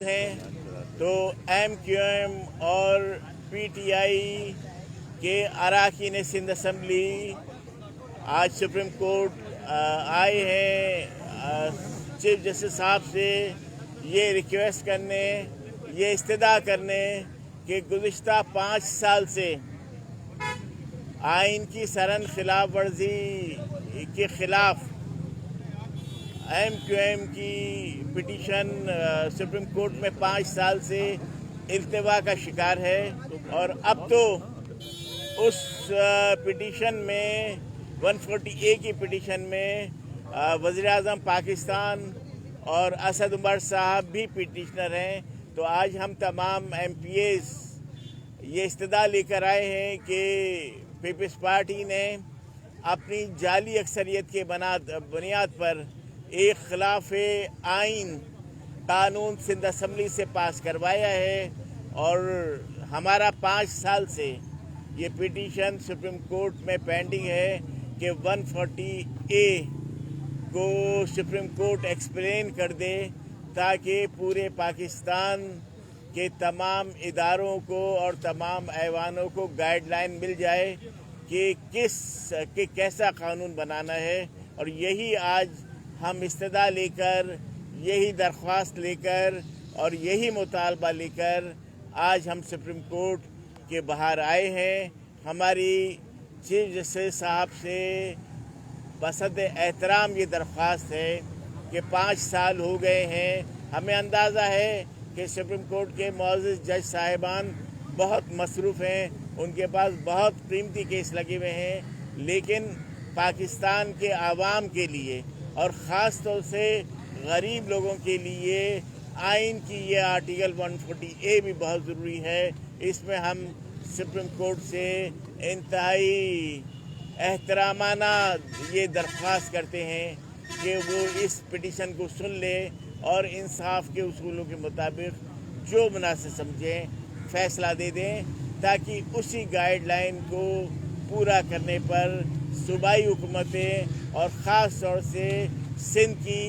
हैं तो MQM और PTI के अरकान सिंध असम्बली आज सुप्रीम कोर्ट आए हैं चीफ जस्टिस साहब से ये रिक्वेस्ट करने, ये इस्तदा करने कि गुज़िश्ता 5 साल से आइन की सरन खिलाफ वर्जी के खिलाफ MQM की पिटीशन सुप्रीम कोर्ट में 5 साल से इल्तिवा का शिकार है और अब तो उस पिटीशन में 140A की पिटीशन में वज़ीर-ए-आज़म पाकिस्तान और असद उमर साहब भी पिटीशनर हैं। तो आज हम तमाम MPAs ये इस्तदा लेकर आए हैं कि पीपल्स पार्टी ने अपनी जाली अक्सरियत के बुनियाद पर एक खिलाफ आइन कानून सिंध असम्बली से पास करवाया है और हमारा 5 साल से ये पिटीशन सुप्रीम कोर्ट में पेंडिंग है कि 140A को सुप्रीम कोर्ट एक्सप्लेन कर दे ताकि पूरे पाकिस्तान के तमाम इदारों को और तमाम ऐवानों को गाइडलाइन मिल जाए कि कैसा कानून बनाना है। और यही आज हम इस्तदा लेकर, यही दरख्वास्त लेकर और यही मुतालबा लेकर आज हम सुप्रीम कोर्ट के बाहर आए हैं। हमारी चीफ जस्टिस साहब से बसद एहतराम ये दरख्वास्त है कि 5 साल हो गए हैं। हमें अंदाज़ा है कि सुप्रीम कोर्ट के मुअज़्ज़ज़ जज साहिबान बहुत मसरूफ़ हैं, उनके पास बहुत कीमती केस लगे हुए हैं, लेकिन पाकिस्तान के आवाम के लिए और ख़ास तौर से गरीब लोगों के लिए आइन की ये आर्टिकल 140A भी बहुत ज़रूरी है। इसमें हम सुप्रीम कोर्ट से इंतहाई एहतरामाना ये दरख्वास्त करते हैं कि वो इस पिटीशन को सुन ले और इंसाफ के उसूलों के मुताबिक जो मुनासिब समझें फ़ैसला दे दें, ताकि उसी गाइडलाइन को पूरा करने पर सूबाई हुकूमतें और ख़ास तौर से सिंध की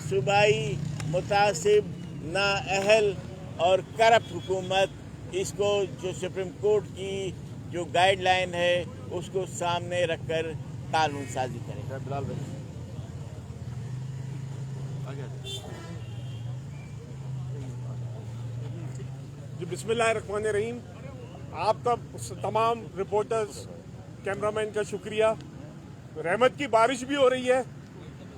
सूबाई मुतासिब नाअहल और करप्ट हुकूमत इसको जो सुप्रीम कोर्ट की जो गाइडलाइन है उसको सामने रखकर कानून साजी करें। जी बिस्मिल्लाहिर्रहमानिर्रहीम। आपका तमाम रिपोर्टर्स, कैमरामैन का शुक्रिया। रहमत की बारिश भी हो रही है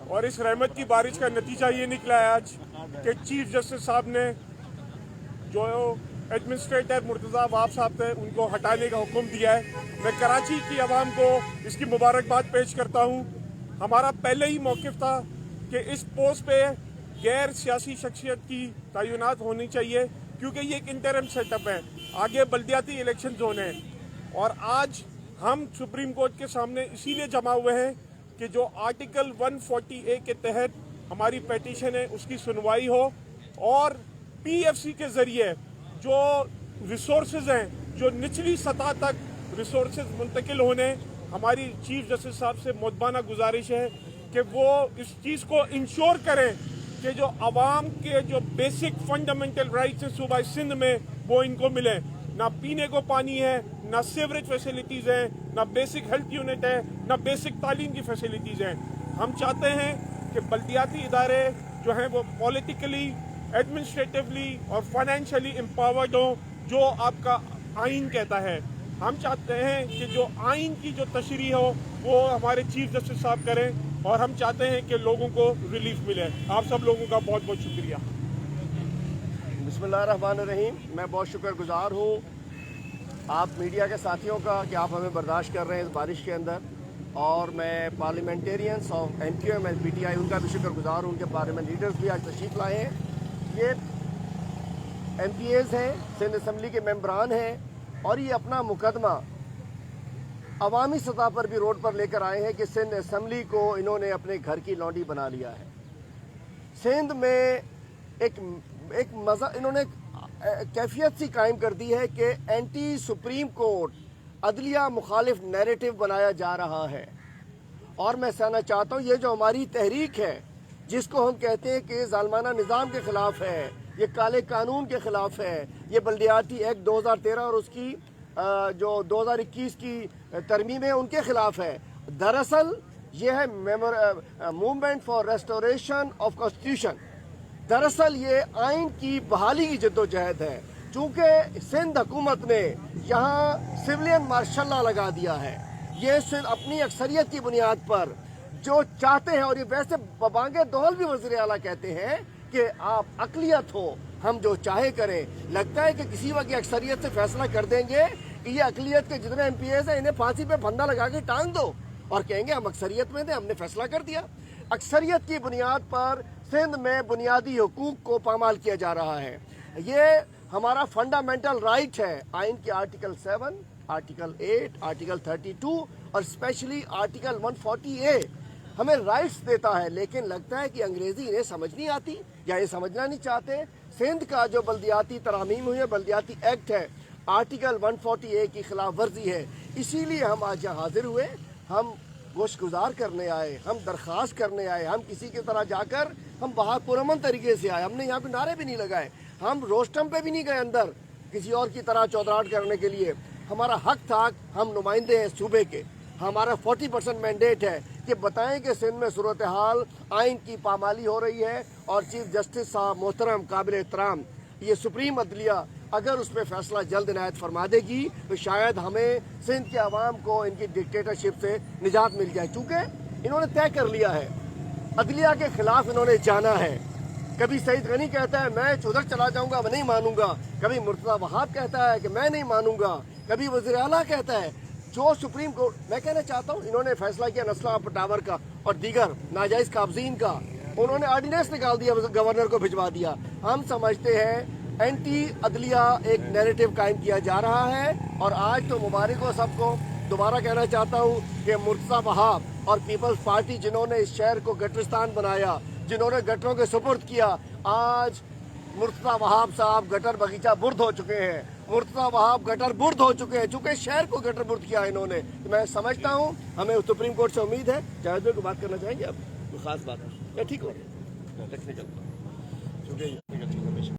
और इस रहमत की बारिश का नतीजा ये निकला है आज कि चीफ जस्टिस साहब ने जो एडमिनिस्ट्रेटर मुर्तज़ा वाब साहब थे उनको हटाने का हुक्म दिया है। मैं कराची की आवाम को इसकी मुबारकबाद पेश करता हूँ। हमारा पहले ही मौक़िफ़ था कि इस पोस्ट पे गैर सियासी शख्सियत की तैनात होनी चाहिए, क्योंकि ये एक इंटरम सेटअप है, आगे बल्दियाती इलेक्शन होने हैं। और आज हम सुप्रीम कोर्ट के सामने इसीलिए जमा हुए हैं कि जो आर्टिकल 140A के तहत हमारी पिटीशन है उसकी सुनवाई हो और PFC के ज़रिए जो रिसोर्सेज हैं, जो निचली सतह तक रिसोर्सेज मुंतकिल होने, हमारी चीफ जस्टिस साहब से मुतबाना गुजारिश है कि वो इस चीज़ को इंश्योर करें कि जो आवाम के जो बेसिक फंडामेंटल राइट्स हैं सूबा सिंध में वो इनको मिले। ना पीने को पानी है, ना सीवरेज फैसिलिटीज़ हैं, ना बेसिक हेल्थ यूनिट है, ना बेसिक तालीम की फैसिलिटीज़ हैं। हम चाहते हैं कि बल्दियाती इदारे जो हैं वो पॉलिटिकली, एडमिनिस्ट्रेटिवली और फाइनेंशियली एम्पावर्ड हों, जो आपका आइन कहता है। हम चाहते हैं कि जो आइन की जो तशरीह हो वो हमारे चीफ जस्टिस साहब करें और हम चाहते हैं कि लोगों को रिलीफ मिले। आप सब लोगों का बहुत बहुत शुक्रिया। बिस्मिल्लाहिर्रहमानिर्रहीम। मैं बहुत शुक्रगुजार हूँ आप मीडिया के साथियों का कि आप हमें बर्दाश्त कर रहे हैं इस बारिश के अंदर, और मैं parliamentarians of MQM and PTI उनका भी शुक्रगुजार हूँ। उनके पार्लियामेंट लीडर्स भी आज तशरीफ़ लाए हैं। ये MPAs हैं, सिंध असम्बली के मेंबरान हैं, और ये अपना मुकदमा अवामी सतह पर भी रोड पर लेकर आए हैं कि सिंध असम्बली को इन्होंने अपने घर की लौंडी बना लिया है। सिंध में एक मज़ा इन्होंने कैफियत सी कायम कर दी है कि एंटी सुप्रीम कोर्ट अदलिया मुखालिफ नैरेटिव बनाया जा रहा है। और मैं कहना चाहता हूँ ये जो हमारी तहरीक है जिसको हम कहते हैं कि जालमाना निज़ाम के ख़िलाफ़ है, یہ کالے قانون کے خلاف ہے، یہ بلدیاتی ایکٹ 2013 اور اس کی جو 2021 کی ترمیم ہے ان کے خلاف ہے۔ دراصل یہ ہے movement for restoration of constitution, دراصل یہ آئین کی بحالی کی جدوجہد ہے۔ چونکہ سندھ حکومت نے یہاں سویلین مارشل لا لگا دیا ہے، یہ اپنی اکثریت کی بنیاد پر جو چاہتے ہیں، اور یہ ویسے ببانگ دول بھی وزیر اعلیٰ کہتے ہیں کہ آپ اقلیت ہو، ہم جو چاہے کریں۔ لگتا ہے کہ کسی وقت اکثریت سے فیصلہ کر دیں گے کہ یہ اقلیت کے جتنے ایم پی ایز ہیں انہیں پھانسی پہ پھندا لگا کے ٹانگ دو، اور کہیں گے ہم اکثریت میں تھے، ہم نے فیصلہ کر دیا۔ اکثریت کی بنیاد پر سندھ میں بنیادی حقوق کو پامال کیا جا رہا ہے۔ یہ ہمارا فنڈامنٹل رائٹ ہے، آئین کے آرٹیکل 7، آرٹیکل 8، آرٹیکل 32 اور اسپیشلی آرٹیکل 140A ہمیں رائٹس دیتا ہے، لیکن لگتا ہے کہ انگریزی انہیں سمجھ نہیں آتی یا یہ سمجھنا نہیں چاہتے۔ سندھ کا جو بلدیاتی ترامیم ہوئی ہے، بلدیاتی ایکٹ ہے، آرٹیکل 140A کی خلاف ورزی ہے۔ اسی لیے ہم آج یہاں حاضر ہوئے، ہم گوش گزار کرنے آئے، ہم درخواست کرنے آئے، ہم کسی کی طرح جا کر ہم باہر پرامن طریقے سے آئے، ہم نے یہاں پہ نعرے بھی نہیں لگائے، ہم روسٹم پہ بھی نہیں گئے اندر کسی اور کی طرح چودراہٹ کرنے کے لیے۔ ہمارا حق تھا، ہم نمائندے ہیں صوبے کے، ہمارا 40% مینڈیٹ ہے کہ بتائیں کہ سندھ میں صورتحال آئین کی پامالی ہو رہی ہے، اور چیف جسٹس صاحب محترم قابل احترام یہ سپریم عدلیہ اگر اس پہ فیصلہ جلد عنایت فرما دے گی تو شاید ہمیں سندھ کے عوام کو ان کی ڈکٹیٹرشپ سے نجات مل جائے، چونکہ انہوں نے طے کر لیا ہے، عدلیہ کے خلاف انہوں نے جانا ہے۔ کبھی سعید غنی کہتا ہے میں ادھر چلا جاؤں گا، میں نہیں مانوں گا، کبھی مرتضی وہاب کہتا ہے کہ میں نہیں مانوں گا، کبھی وزیر اعلیٰ کہتا ہے۔ جو سپریم کورٹ، میں کہنا چاہتا ہوں انہوں نے فیصلہ کیا نسلا ٹاور کا اور دیگر ناجائز قابضین کا، انہوں نے آرڈیننس نکال دیا، گورنر کو بھجوا دیا۔ ہم سمجھتے ہیں اینٹی عدلیہ ایک نیریٹو قائم کیا جا رہا ہے، اور آج تو مبارک ہو سب کو۔ دوبارہ کہنا چاہتا ہوں کہ مرتضی وہاب اور پیپلز پارٹی جنہوں نے اس شہر کو گٹرستان بنایا، جنہوں نے گٹروں کے سپرد کیا، آج مرتضی وہاب صاحب گٹر بغیچہ برد ہو چکے ہیں، مرتضی وہاب گٹر برد ہو چکے ہیں، چونکہ شہر کو گٹر برد کیا انہوں نے۔ میں سمجھتا ہوں ہمیں سپریم کورٹ سے امید ہے۔ جاوید کو بات کرنا چاہیں گے آپ؟ کوئی خاص بات ہے؟ ٹھیک ہو رکھنے چلتا ہوں۔